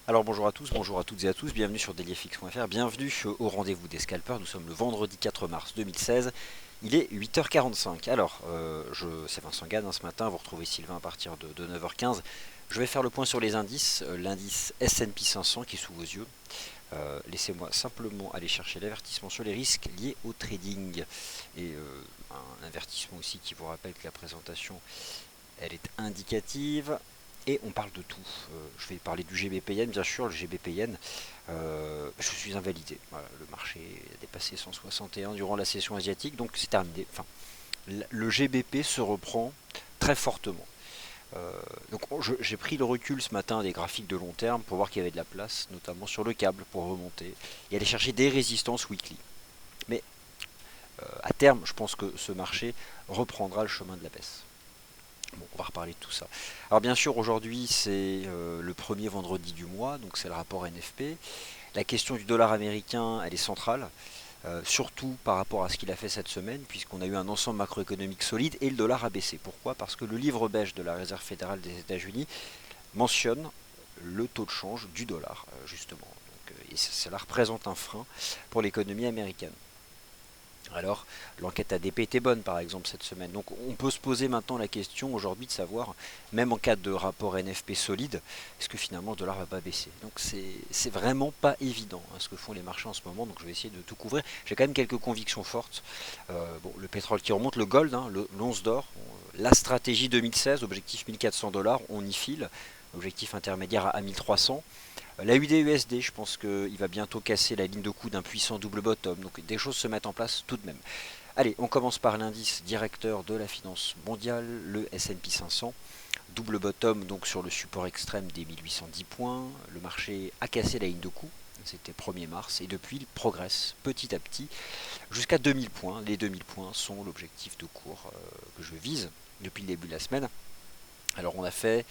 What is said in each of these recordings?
Alors bonjour à tous, bonjour à toutes et à tous, bienvenue sur dailyfx.fr, bienvenue au rendez-vous des scalpers. Nous sommes le vendredi 4 mars 2016, il est 8h45. Alors, c'est Vincent Gann ce matin, vous retrouvez Sylvain à partir de 9h15. Je vais faire le point sur les indices, l'indice S&P 500 qui est sous vos yeux. Laissez-moi simplement aller chercher l'avertissement sur les risques liés au trading. Et un avertissement aussi qui vous rappelle que la présentation elle est indicative. Et on parle de tout. Je vais parler du GBP Yen, bien sûr, le GBP Yen. Je suis invalidé. Voilà, le marché a dépassé 161 durant la session asiatique, donc c'est terminé. Enfin, le GBP se reprend très fortement. Donc j'ai pris le recul ce matin des graphiques de long terme pour voir qu'il y avait de la place, notamment sur le câble pour remonter et aller chercher des résistances weekly. Mais à terme, je pense que ce marché reprendra le chemin de la baisse. Bon, on va reparler de tout ça. Alors bien sûr, aujourd'hui c'est le premier vendredi du mois, donc c'est le rapport NFP. La question du dollar américain, elle est centrale, surtout par rapport à ce qu'il a fait cette semaine, puisqu'on a eu un ensemble macroéconomique solide et le dollar a baissé. Pourquoi? Parce que le livre beige de la Réserve fédérale des États-Unis mentionne le taux de change du dollar, justement. Donc, et cela représente un frein pour l'économie américaine. Alors, l'enquête ADP était bonne, par exemple, cette semaine. Donc, on peut se poser maintenant la question aujourd'hui de savoir, même en cas de rapport NFP solide, est-ce que finalement le dollar va pas baisser? Donc, c'est vraiment pas évident ce que font les marchés en ce moment. Donc, je vais essayer de tout couvrir. J'ai quand même quelques convictions fortes. Bon, le pétrole qui remonte, le gold, l'once d'or, la stratégie 2016, objectif 1400 dollars, on y file. Objectif intermédiaire à 1300. La UDUSD, je pense qu'il va bientôt casser la ligne de coup d'un puissant double bottom. Donc des choses se mettent en place tout de même. Allez, on commence par l'indice directeur de la finance mondiale, le S&P 500. Double bottom donc sur le support extrême des 1810 points. Le marché a cassé la ligne de coup. C'était 1er mars et depuis il progresse petit à petit jusqu'à 2000 points. Les 2000 points sont l'objectif de cours que je vise depuis le début de la semaine. Alors on a fait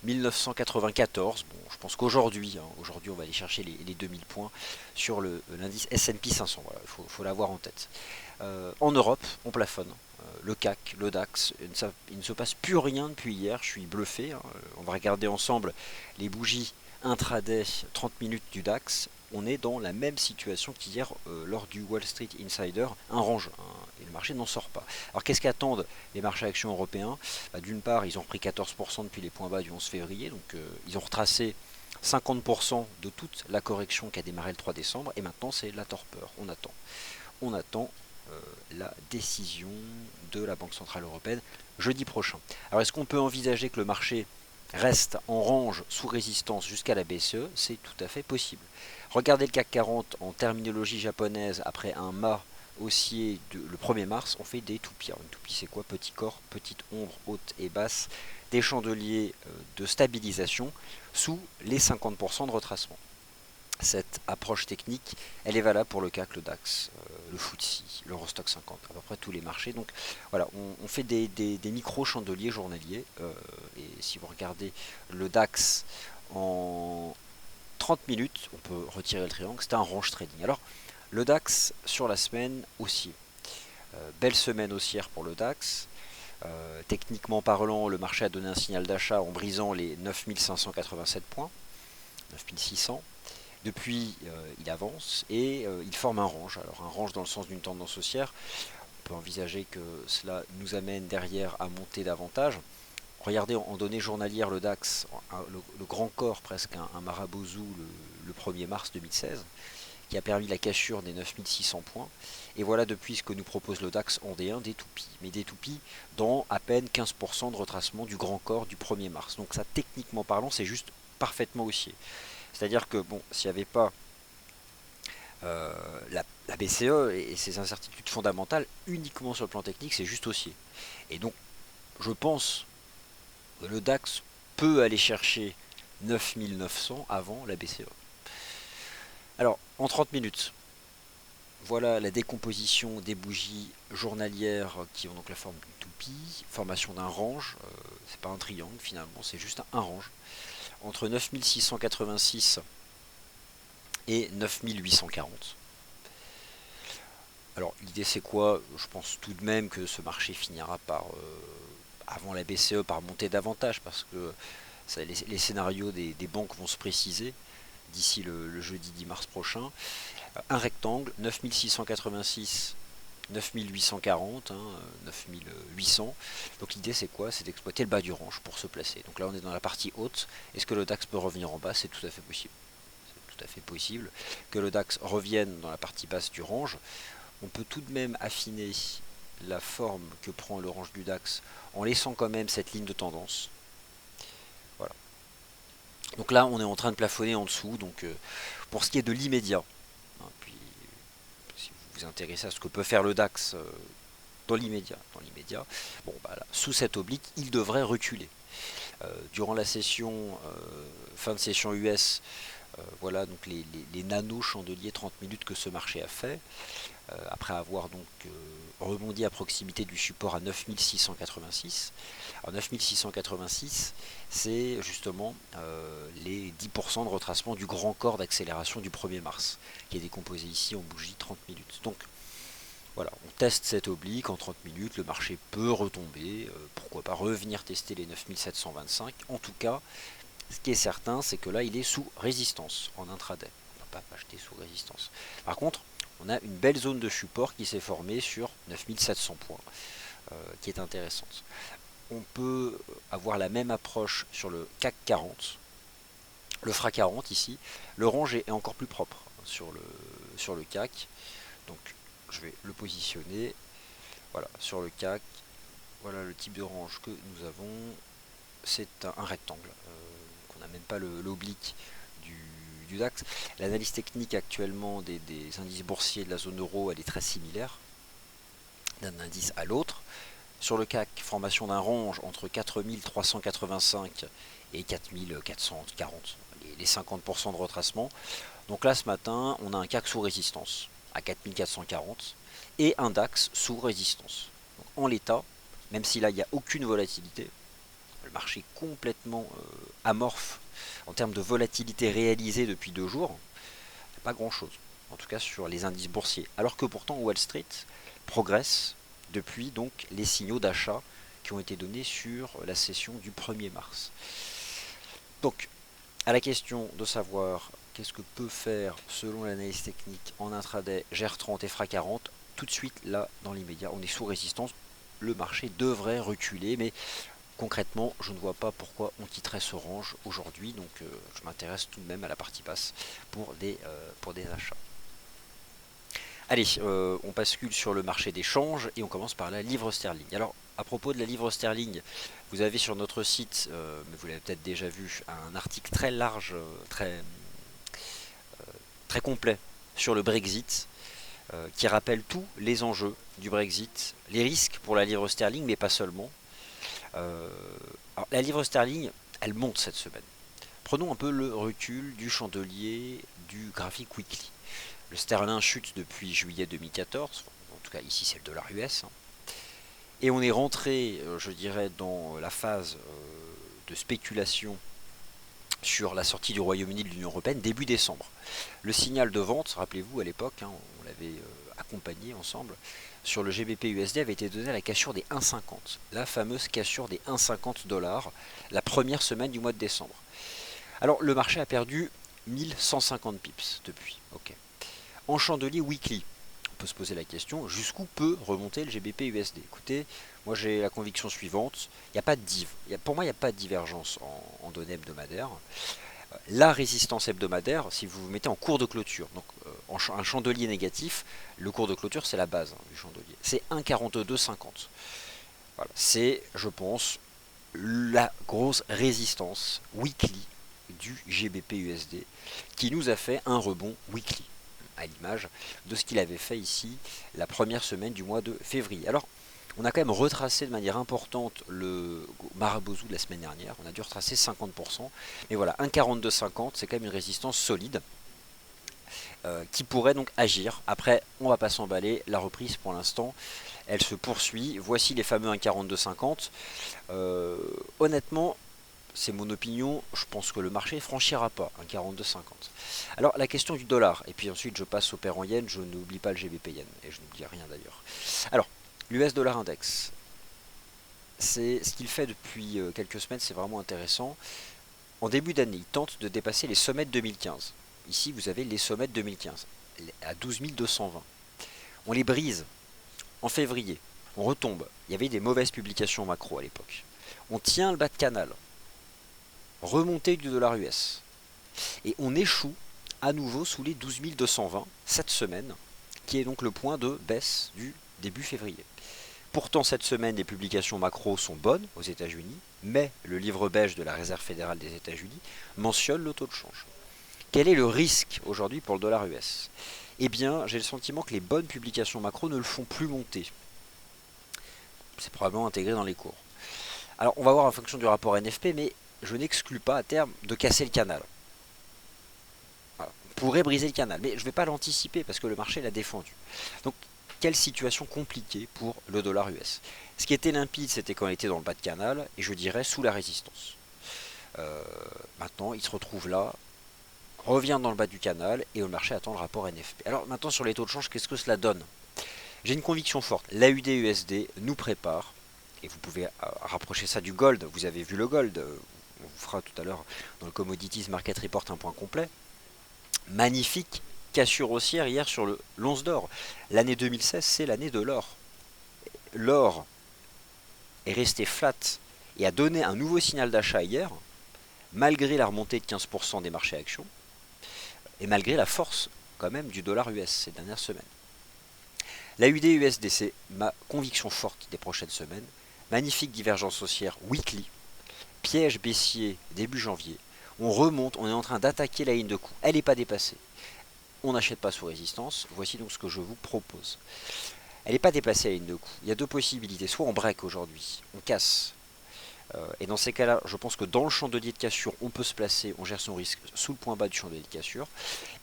1994. Bon, je pense qu'aujourd'hui, aujourd'hui on va aller chercher les 2000 points sur l'indice S&P 500. Voilà, faut l'avoir en tête. En Europe, on plafonne. Le CAC, le DAX, il ne se passe plus rien depuis hier. Je suis bluffé. On va regarder ensemble les bougies intraday 30 minutes du DAX. On est dans la même situation qu'hier lors du Wall Street Insider, un range, et le marché n'en sort pas. Alors qu'est-ce qu'attendent les marchés actions européens? D'une part, ils ont pris 14% depuis les points bas du 11 février, donc ils ont retracé 50% de toute la correction qui a démarré le 3 décembre, et maintenant c'est la torpeur. On attend la décision de la Banque Centrale Européenne jeudi prochain. Alors est-ce qu'on peut envisager que le marché reste en range sous résistance jusqu'à la BCE? C'est tout à fait possible. Regardez le CAC 40 en terminologie japonaise après un mât haussier le 1er mars, on fait des toupies. Alors, une toupie c'est quoi? Petit corps, petite ombre haute et basse, des chandeliers de stabilisation sous les 50% de retracement. Cette approche technique, elle est valable pour le CAC, le DAX, le FTSE, l'Eurostock 50, à peu près tous les marchés. Donc voilà, on fait des micro-chandeliers journaliers. Et si vous regardez le DAX en 30 minutes, on peut retirer le triangle, c'est un range trading. Alors, le DAX sur la semaine haussier. Belle semaine haussière pour le DAX. Techniquement parlant, le marché a donné un signal d'achat en brisant les 9587 points, 9600. Depuis, il avance et il forme un range. Alors un range dans le sens d'une tendance haussière. On peut envisager que cela nous amène derrière à monter davantage. Regardez en données journalières le DAX, le grand corps presque un Marabozu le 1er mars 2016, qui a permis la cassure des 9600 points. Et voilà depuis ce que nous propose le DAX en D1, des toupies. Mais des toupies dans à peine 15% de retracement du grand corps du 1er mars. Donc ça, techniquement parlant, c'est juste parfaitement haussier. C'est-à-dire que bon, s'il n'y avait pas la BCE et ses incertitudes fondamentales uniquement sur le plan technique, c'est juste haussier. Et donc, je pense que le DAX peut aller chercher 9900 avant la BCE. Alors, en 30 minutes, voilà la décomposition des bougies journalières qui ont donc la forme d'une toupie, formation d'un range, c'est pas un triangle finalement, c'est juste un range, entre 9686 et 9840. Alors l'idée c'est quoi? Je pense tout de même que ce marché finira par, avant la BCE, par monter davantage parce que ça, les scénarios des banques vont se préciser. d'ici le jeudi 10 mars prochain. Un rectangle, 9686, 9840, 9800. Donc l'idée c'est quoi? C'est d'exploiter le bas du range pour se placer. Donc là on est dans la partie haute. Est-ce que le DAX peut revenir en bas? C'est tout à fait possible. C'est tout à fait possible que le DAX revienne dans la partie basse du range. On peut tout de même affiner la forme que prend le range du DAX en laissant quand même cette ligne de tendance. Voilà. Donc là on est en train de plafonner en dessous. Donc pour ce qui est de l'immédiat, puis si vous vous intéressez à ce que peut faire le DAX dans l'immédiat, bon, bah là, sous cette oblique, il devrait reculer. Durant la session, fin de session US, voilà donc les nano chandeliers 30 minutes que ce marché a fait, après avoir donc rebondi à proximité du support à 9686. Alors 9686, c'est justement les 10% de retracement du grand corps d'accélération du 1er mars, qui est décomposé ici en bougie 30 minutes. Donc voilà, on teste cette oblique en 30 minutes, le marché peut retomber, pourquoi pas revenir tester les 9725. En tout cas, ce qui est certain, c'est que là, il est sous résistance en intraday. On ne va pas acheter sous résistance. Par contre, on a une belle zone de support qui s'est formée sur 9700 points, qui est intéressante. On peut avoir la même approche sur le CAC 40, le FRA 40 ici. Le range est encore plus propre sur le CAC. Donc, je vais le positionner. Voilà, sur le CAC. Voilà le type de range que nous avons. C'est un rectangle. On n'a même pas l'oblique du DAX. L'analyse technique actuellement des indices boursiers de la zone euro, elle est très similaire d'un indice à l'autre. Sur le CAC, formation d'un range entre 4385 et 4440, les 50% de retracement. Donc là, ce matin, on a un CAC sous résistance à 4440 et un DAX sous résistance. Donc, en l'état, même si là, il n'y a aucune volatilité, le marché est complètement amorphe en termes de volatilité réalisée depuis 2 jours, pas grand-chose, en tout cas sur les indices boursiers. Alors que pourtant, Wall Street progresse depuis donc les signaux d'achat qui ont été donnés sur la session du 1er mars. Donc, à la question de savoir qu'est-ce que peut faire selon l'analyse technique en intraday GR30 et FRA 40, tout de suite là dans l'immédiat on est sous résistance, le marché devrait reculer, mais concrètement je ne vois pas pourquoi on quitterait ce range aujourd'hui, donc je m'intéresse tout de même à la partie basse pour des achats. Allez, on bascule sur le marché des changes et on commence par la livre sterling. Alors, à propos de la livre sterling, vous avez sur notre site, mais vous l'avez peut-être déjà vu, un article très large, très complet sur le Brexit, qui rappelle tous les enjeux du Brexit, les risques pour la livre sterling, mais pas seulement. Alors, la livre sterling, elle monte cette semaine. Prenons un peu le recul du chandelier du graphique weekly. Le sterling chute depuis juillet 2014, en tout cas ici c'est le dollar US, et on est rentré, je dirais, dans la phase de spéculation sur la sortie du Royaume-Uni de l'Union Européenne début décembre. Le signal de vente, rappelez-vous à l'époque, on l'avait accompagné ensemble, sur le GBP USD avait été donné à la cassure des 1,50, la fameuse cassure des 1,50 $, la première semaine du mois de décembre. Alors le marché a perdu 1150 pips depuis, ok. En chandelier weekly, on peut se poser la question, jusqu'où peut remonter le GBP USD? Écoutez, moi j'ai la conviction suivante, il n'y a pas de div. Pour moi, il n'y a pas de divergence en données hebdomadaires. La résistance hebdomadaire, si vous vous mettez en cours de clôture, donc un chandelier négatif, le cours de clôture c'est la base du chandelier, c'est 1,4250. Voilà, c'est, je pense, la grosse résistance weekly du GBP USD qui nous a fait un rebond weekly, à l'image de ce qu'il avait fait ici la première semaine du mois de février. Alors, on a quand même retracé de manière importante le Marabozu de la semaine dernière, on a dû retracer 50%, mais voilà, 1,4250, c'est quand même une résistance solide qui pourrait donc agir. Après, on va pas s'emballer, la reprise pour l'instant, elle se poursuit. Voici les fameux 1,4250. Honnêtement, c'est mon opinion, je pense que le marché ne franchira pas un 42,50. Alors la question du dollar, et puis ensuite je passe au pair en yen, je n'oublie pas le GBP yen, et je n'oublie rien d'ailleurs. Alors, l'US dollar index, c'est ce qu'il fait depuis quelques semaines, c'est vraiment intéressant. en début d'année, il tente de dépasser les sommets de 2015. Ici, vous avez les sommets de 2015, à 12 220. On les brise en février, on retombe. Il y avait des mauvaises publications macro à l'époque. On tient le bas de canal, remontée du dollar US, et on échoue à nouveau sous les 12 220 cette semaine, qui est donc le point de baisse du début février. Pourtant, cette semaine, les publications macro sont bonnes aux États-Unis, mais le livre beige de la Réserve fédérale des États-Unis mentionne le taux de change. Quel est le risque aujourd'hui pour le dollar US? Eh bien, j'ai le sentiment que les bonnes publications macro ne le font plus monter. C'est probablement intégré dans les cours. Alors, on va voir en fonction du rapport NFP, mais je n'exclus pas à terme de casser le canal. Voilà. On pourrait briser le canal, mais je ne vais pas l'anticiper parce que le marché l'a défendu. Donc, quelle situation compliquée pour le dollar US. Ce qui était limpide, c'était quand il était dans le bas de canal, et je dirais sous la résistance. Maintenant, il se retrouve là, revient dans le bas du canal, et le marché attend le rapport NFP. Alors maintenant, sur les taux de change, qu'est-ce que cela donne? J'ai une conviction forte. L'AUD-USD nous prépare, et vous pouvez rapprocher ça du gold. Vous avez vu le gold, on vous fera tout à l'heure dans le Commodities Market Report un point complet. Magnifique cassure haussière hier sur l'once d'or. L'année 2016, c'est l'année de l'or. L'or est resté flat et a donné un nouveau signal d'achat hier, malgré la remontée de 15% des marchés actions, et malgré la force quand même du dollar US ces dernières semaines. La UD-USD, c'est ma conviction forte des prochaines semaines. Magnifique divergence haussière weekly, piège baissier début janvier. On remonte, on est en train d'attaquer la ligne de coup. Elle n'est pas dépassée. On n'achète pas sous résistance. Voici donc ce que je vous propose. Elle n'est pas dépassée à la ligne de coup. Il y a deux possibilités. Soit on break aujourd'hui, on casse. Et dans ces cas-là, je pense que dans le chandelier de cassure, on peut se placer, on gère son risque sous le point bas du chandelier de cassure.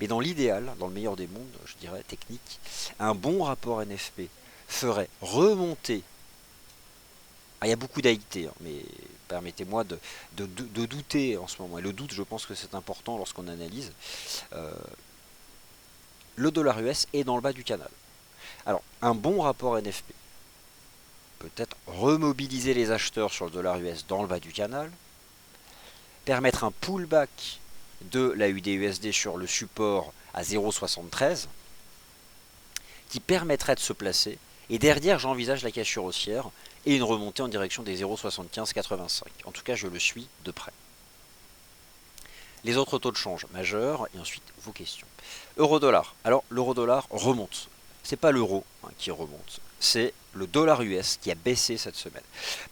Mais dans l'idéal, dans le meilleur des mondes, je dirais technique, un bon rapport NFP ferait remonter. Ah, il y a beaucoup d'AIT, hein, mais permettez-moi de douter en ce moment. Et le doute, je pense que c'est important lorsqu'on analyse. Le dollar US est dans le bas du canal. Alors, un bon rapport NFP peut-être remobiliser les acheteurs sur le dollar US dans le bas du canal, permettre un pullback de la UD-USD sur le support à 0,73 qui permettrait de se placer, et derrière j'envisage la cassure haussière et une remontée en direction des 0,7585. En tout cas, je le suis de près. Les autres taux de change majeurs, et ensuite vos questions. Euro-dollar. Alors, l'euro-dollar remonte. C'est pas l'euro qui remonte, c'est le dollar US qui a baissé cette semaine.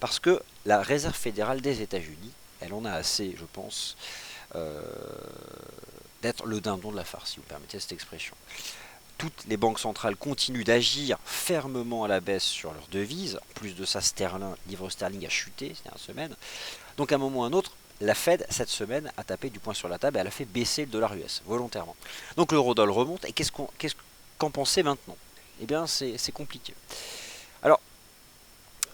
Parce que la Réserve fédérale des États-Unis, elle en a assez, je pense, d'être le dindon de la farce, si vous permettez cette expression. Toutes les banques centrales continuent d'agir fermement à la baisse sur leurs devises. En plus de ça, livre sterling a chuté ces dernières semaines. Donc à un moment ou à un autre, la Fed, cette semaine, a tapé du poing sur la table et elle a fait baisser le dollar US, volontairement. Donc l'euro-dollar remonte, et qu'en penser maintenant? Eh bien, c'est compliqué. Alors,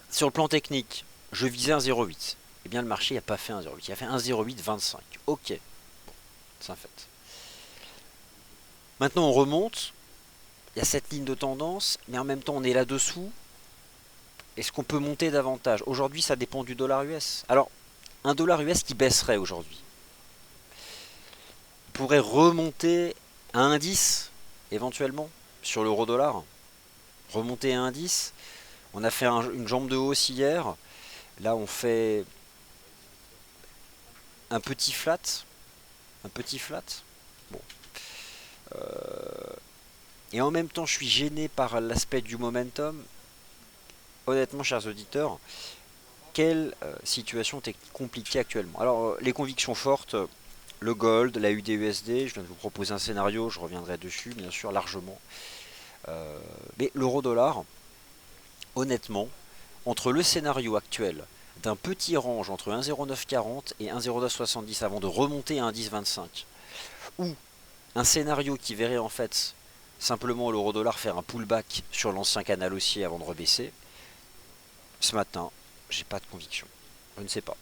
sur le plan technique, je visais un 0,8. Eh bien, le marché n'a pas fait un 0,8, il a fait un 0,825. Ok, bon, c'est un fait. Maintenant, on remonte. Il y a cette ligne de tendance, mais en même temps, on est là-dessous. Est-ce qu'on peut monter davantage? Aujourd'hui, ça dépend du dollar US. Alors, un dollar US qui baisserait aujourd'hui pourrait remonter à 1,10 éventuellement sur l'euro-dollar. Remonter à 1,10. On a fait une jambe de hausse hier. Là, on fait un petit flat. Un petit flat. Bon. Et en même temps, je suis gêné par l'aspect du momentum. Honnêtement, chers auditeurs, quelle situation compliquée actuellement. Alors, les convictions fortes, le gold, la UD-USD, je viens de vous proposer un scénario, je reviendrai dessus, bien sûr, largement. Mais l'euro-dollar, honnêtement, entre le scénario actuel d'un petit range entre 1,0940 et 1,0970 avant de remonter à 1,1025, ou un scénario qui verrait en fait simplement l'euro-dollar faire un pullback sur l'ancien canal haussier avant de rebaisser, ce matin, j'ai pas de conviction. Je ne sais pas.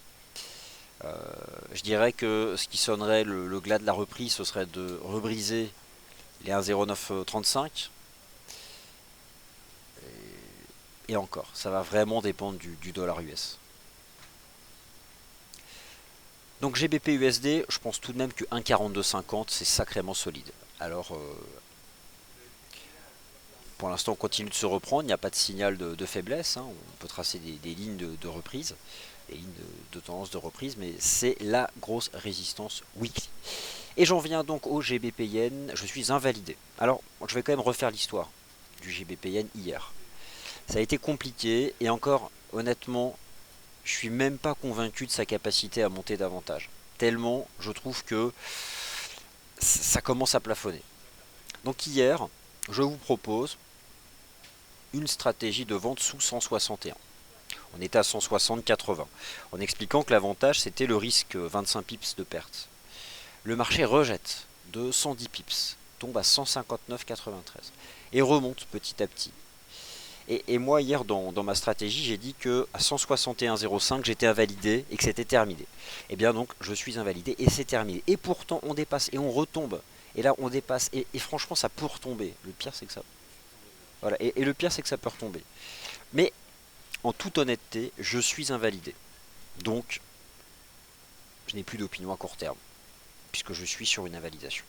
Je dirais que ce qui sonnerait le glas de la reprise, ce serait de rebriser les 1,0935. Et encore, ça va vraiment dépendre du dollar US. Donc GBP USD, je pense tout de même que 1,4250 c'est sacrément solide. Alors pour l'instant on continue de se reprendre, il n'y a pas de signal de faiblesse, hein. On peut tracer des lignes de reprise, des lignes de tendance de reprise, mais c'est la grosse résistance weekly. Et j'en viens donc au GBP Yen, je suis invalidé. Alors je vais quand même refaire l'histoire du GBP Yen hier. Ça a été compliqué et encore honnêtement je suis même pas convaincu de sa capacité à monter davantage. Tellement je trouve que ça commence à plafonner. Donc hier, je vous propose une stratégie de vente sous 161. On était à 160,80 en expliquant que l'avantage c'était le risque 25 pips de perte. Le marché rejette de 110 pips, tombe à 159,93 et remonte petit à petit. Et moi hier dans ma stratégie j'ai dit que à 161,05 j'étais invalidé et que c'était terminé. Et bien donc je suis invalidé et c'est terminé. Et pourtant on dépasse et on retombe. Et là on dépasse et franchement ça peut retomber. Le pire c'est que ça. Voilà. Et le pire c'est que ça peut retomber. Mais en toute honnêteté je suis invalidé. Donc je n'ai plus d'opinion à court terme. Puisque je suis sur une invalidation.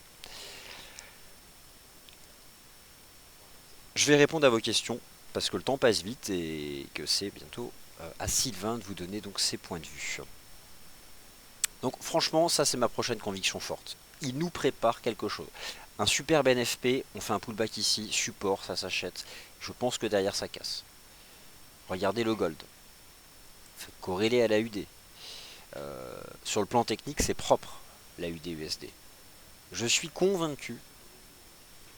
Je vais répondre à vos questions parce que le temps passe vite et que c'est bientôt à Sylvain de vous donner donc ses points de vue. Donc franchement, ça c'est ma prochaine conviction forte. Il nous prépare quelque chose. Un superbe NFP, on fait un pullback ici, support, ça s'achète. Je pense que derrière ça casse. Regardez le gold. Corrélé à la UD. Sur le plan technique, c'est propre, la UD USD. Je suis convaincu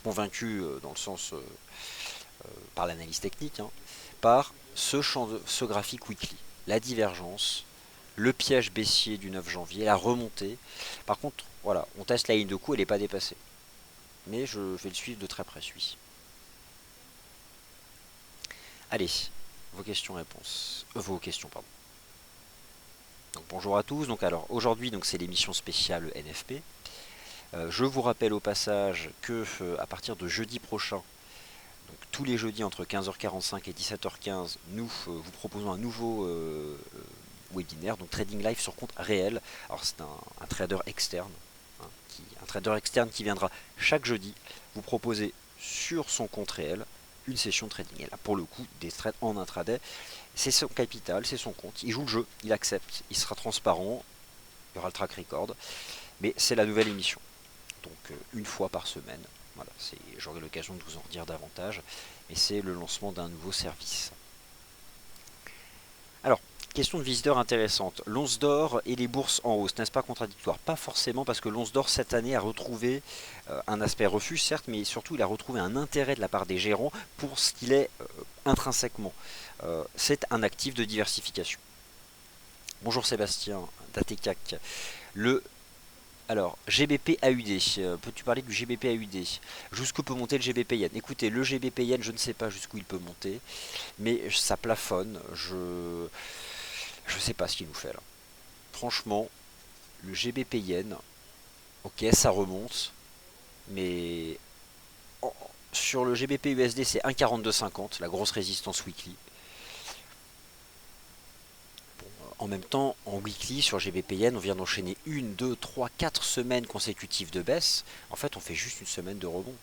dans le sens par l'analyse technique, hein, par ce graphique weekly. La divergence, le piège baissier du 9 janvier, la remontée. Par contre, voilà, on teste la ligne de coup, elle n'est pas dépassée. Mais je vais le suivre de très près, celui-ci. Allez, vos questions-réponses. Vos questions, pardon. Donc, bonjour à tous. Donc alors aujourd'hui, c'est l'émission spéciale NFP. Je vous rappelle au passage que à partir de jeudi prochain, donc tous les jeudis entre 15h45 et 17h15, nous vous proposons un nouveau webinaire, donc Trading Live sur compte réel. Alors c'est un trader externe, hein, un trader externe qui viendra chaque jeudi vous proposer sur son compte réel une session de trading. Et là pour le coup, des trades en intraday, c'est son capital, c'est son compte, il joue le jeu, il accepte, il sera transparent, il y aura le track record, mais c'est la nouvelle émission. Donc une fois par semaine. Voilà, j'aurai l'occasion de vous en dire davantage, mais c'est le lancement d'un nouveau service. Alors, question de visiteur intéressante. L'once d'or et les bourses en hausse, n'est-ce pas contradictoire? Pas forcément, parce que l'once d'or cette année a retrouvé un aspect refuge, certes, mais surtout il a retrouvé un intérêt de la part des gérants pour ce qu'il est intrinsèquement. C'est un actif de diversification. Bonjour Sébastien, d'Atecac. Alors, GBP AUD, peux-tu parler du GBP AUD? Jusqu'où peut monter le GBP Yen? Écoutez, le GBP Yen, je ne sais pas jusqu'où il peut monter, mais ça plafonne, je ne sais pas ce qu'il nous fait là. Franchement, le GBP Yen, ok, ça remonte, mais sur le GBP USD, c'est 1,4250, la grosse résistance weekly. En même temps, en weekly sur GBP Yen, on vient d'enchaîner 1, 2, 3, 4 semaines consécutives de baisse. En fait, on fait juste une semaine de rebond.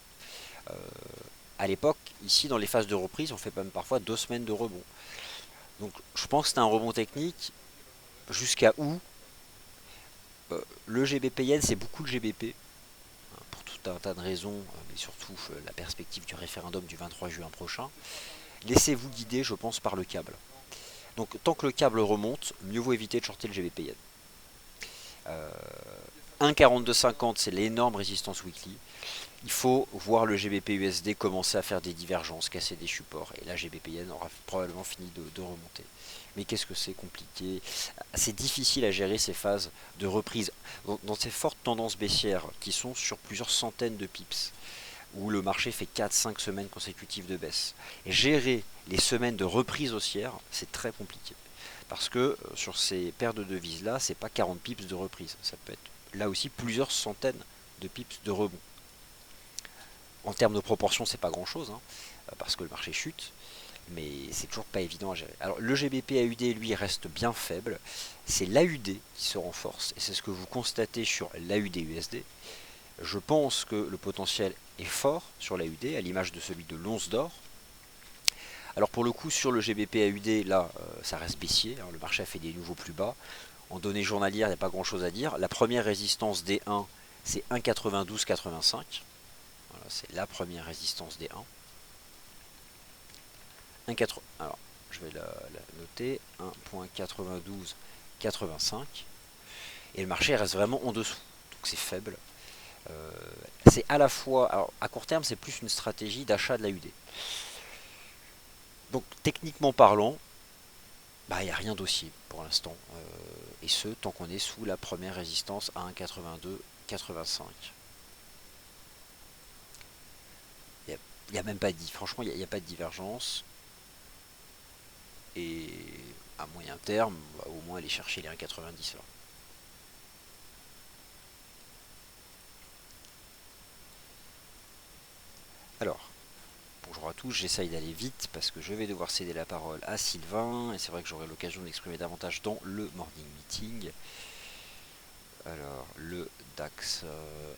À l'époque, ici, dans les phases de reprise, on fait même parfois 2 semaines de rebond. Donc, je pense que c'est un rebond technique. Jusqu'à où le GBP Yen, c'est beaucoup le GBP. Pour tout un tas de raisons, mais surtout la perspective du référendum du 23 juin prochain. Laissez-vous guider, je pense, par le câble. Donc tant que le câble remonte, mieux vaut éviter de shorter le GBP Yen. 1,4250 c'est l'énorme résistance weekly. Il faut voir le GBP USD commencer à faire des divergences, casser des supports. Et là GBP Yen aura probablement fini de remonter. Mais qu'est-ce que c'est compliqué. C'est difficile à gérer ces phases de reprise. Dans ces fortes tendances baissières qui sont sur plusieurs centaines de pips, où le marché fait 4-5 semaines consécutives de baisse. Et gérer les semaines de reprise haussière, c'est très compliqué. Parce que sur ces paires de devises là, c'est pas 40 pips de reprise. Ça peut être là aussi plusieurs centaines de pips de rebond. En termes de proportion, c'est pas grand chose, hein, parce que le marché chute. mais c'est toujours pas évident à gérer. Alors le GBP AUD lui reste bien faible, c'est l'AUD qui se renforce, et c'est ce que vous constatez sur l'AUD USD. Je pense que le potentiel est fort sur l'AUD, à l'image de celui de l'once d'or. Alors pour le coup sur le GBP AUD, là ça reste baissier, hein, le marché a fait des nouveaux plus bas. En données journalières, il n'y a pas grand chose à dire. La première résistance D1, c'est 1,9285. Voilà, c'est la première résistance D1. Alors, je vais la noter, 1.9285. Et le marché reste vraiment en dessous, donc c'est faible. C'est à la fois, alors à court terme, c'est plus une stratégie d'achat de l'AUD. Donc techniquement parlant, il n'y a rien d'haussier pour l'instant. Et ce, tant qu'on est sous la première résistance à 1,8285. Il n'y a même pas dit, franchement, il n'y a pas de divergence. Et à moyen terme, on va au moins aller chercher les 1,90 là. Alors, bonjour à tous, j'essaye d'aller vite parce que je vais devoir céder la parole à Sylvain et c'est vrai que j'aurai l'occasion d'exprimer davantage dans le morning meeting. Alors, le DAX,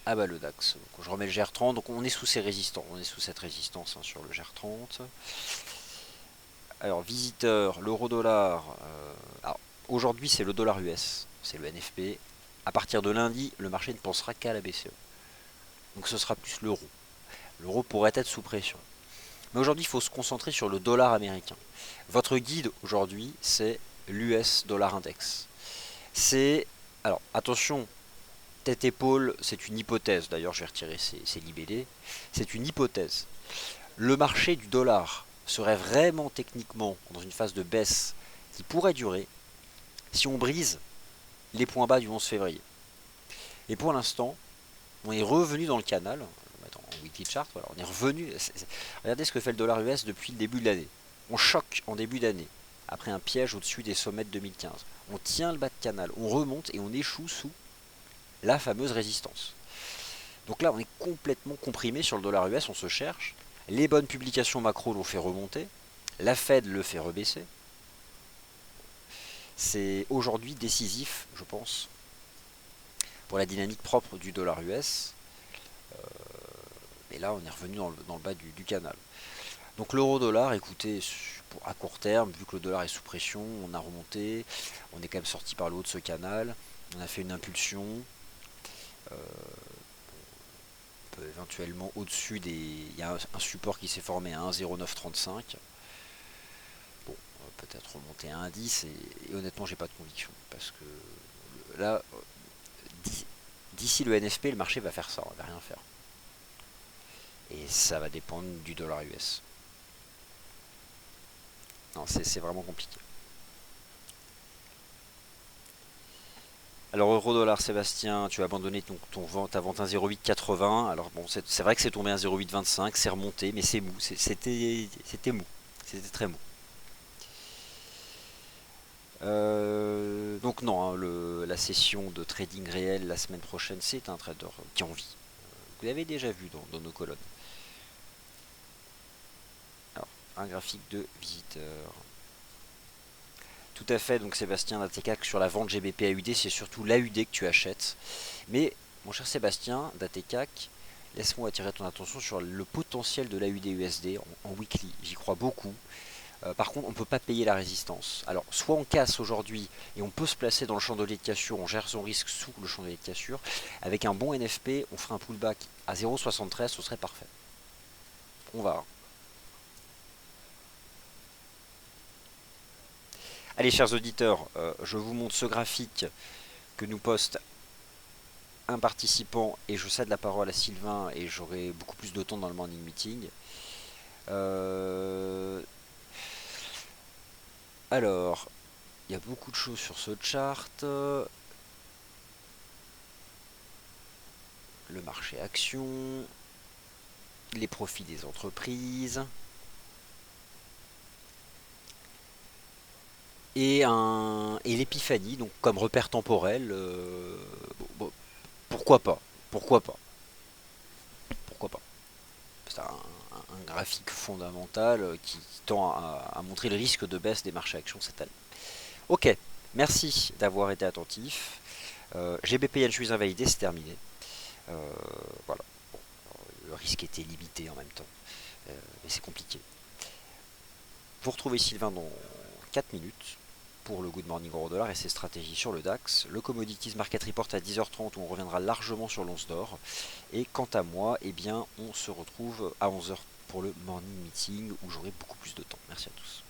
le DAX, donc je remets le GR30, donc on est sous ces résistants, on est sous cette résistance sur le GR30. Alors, visiteur, l'euro-dollar, aujourd'hui c'est le dollar US, c'est le NFP. À partir de lundi, le marché ne pensera qu'à la BCE. Donc ce sera plus l'euro. L'euro pourrait être sous pression. Mais aujourd'hui, il faut se concentrer sur le dollar américain. Votre guide aujourd'hui, c'est l'US Dollar Index. Alors, attention, tête-épaule, c'est une hypothèse. D'ailleurs, je vais retirer ces libellés. C'est une hypothèse. Le marché du dollar serait vraiment techniquement dans une phase de baisse qui pourrait durer si on brise les points bas du 11 février. Et pour l'instant, on est revenu dans le canal. En weekly chart, voilà, on est revenu. Regardez ce que fait le dollar US depuis le début de l'année. On choque en début d'année, après un piège au-dessus des sommets de 2015. On tient le bas de canal, on remonte et on échoue sous la fameuse résistance. Donc là, on est complètement comprimé sur le dollar US, on se cherche. Les bonnes publications macro l'ont fait remonter. La Fed le fait rebaisser. C'est aujourd'hui décisif, je pense, pour la dynamique propre du dollar US. Et là, on est revenu dans le bas du canal. Donc l'euro-dollar, écoutez, à court terme, vu que le dollar est sous pression, on a remonté, on est quand même sorti par le haut de ce canal, on a fait une impulsion, on peut éventuellement au-dessus des... Il y a un support qui s'est formé à 1,0935. Bon, peut-être remonter à 1,10 et honnêtement, j'ai pas de conviction, parce que là, d'ici le NFP, le marché va faire ça, on va rien faire. Et ça va dépendre du dollar US. Non, c'est vraiment compliqué. Alors euro-dollar, Sébastien, tu as abandonné ta vente à 1,0880. Alors bon, c'est vrai que c'est tombé à 1,0825, c'est remonté, mais c'est mou. C'était mou. C'était très mou. Donc non, hein, la session de trading réel la semaine prochaine, c'est un trader qui en vit. Vous l'avez déjà vu dans nos colonnes. Alors, un graphique de visiteur. Tout à fait, donc Sébastien d'ATCAC sur la vente GBP AUD, c'est surtout l'AUD que tu achètes. Mais mon cher Sébastien d'ATCAC, laisse-moi attirer ton attention sur le potentiel de l'AUD USD en weekly. J'y crois beaucoup. Par contre, on ne peut pas payer la résistance. Alors, soit on casse aujourd'hui et on peut se placer dans le chandelier de cassure, on gère son risque sous le chandelier de cassure. Avec un bon NFP, on fera un pullback à 0,73, ce serait parfait. On va. Allez, chers auditeurs, je vous montre ce graphique que nous poste un participant et je cède la parole à Sylvain et j'aurai beaucoup plus de temps dans le morning meeting. Alors, il y a beaucoup de choses sur ce chart. Le marché action, les profits des entreprises. Et l'épiphanie, donc comme repère temporel, pourquoi pas. Pourquoi pas. C'est un graphique fondamental qui tend à montrer le risque de baisse des marchés actions cette année. Ok, merci d'avoir été attentif. GBP Yen Suisse invalidé, c'est terminé. Voilà. Bon, le risque était limité en même temps, mais c'est compliqué. Vous retrouvez Sylvain dans 4 minutes pour le Good Morning Euro Dollar et ses stratégies sur le DAX. Le Commodities Market Report à 10h30 où on reviendra largement sur l'once d'or. Et quant à moi, eh bien, on se retrouve à 11h pour le Morning Meeting où j'aurai beaucoup plus de temps. Merci à tous.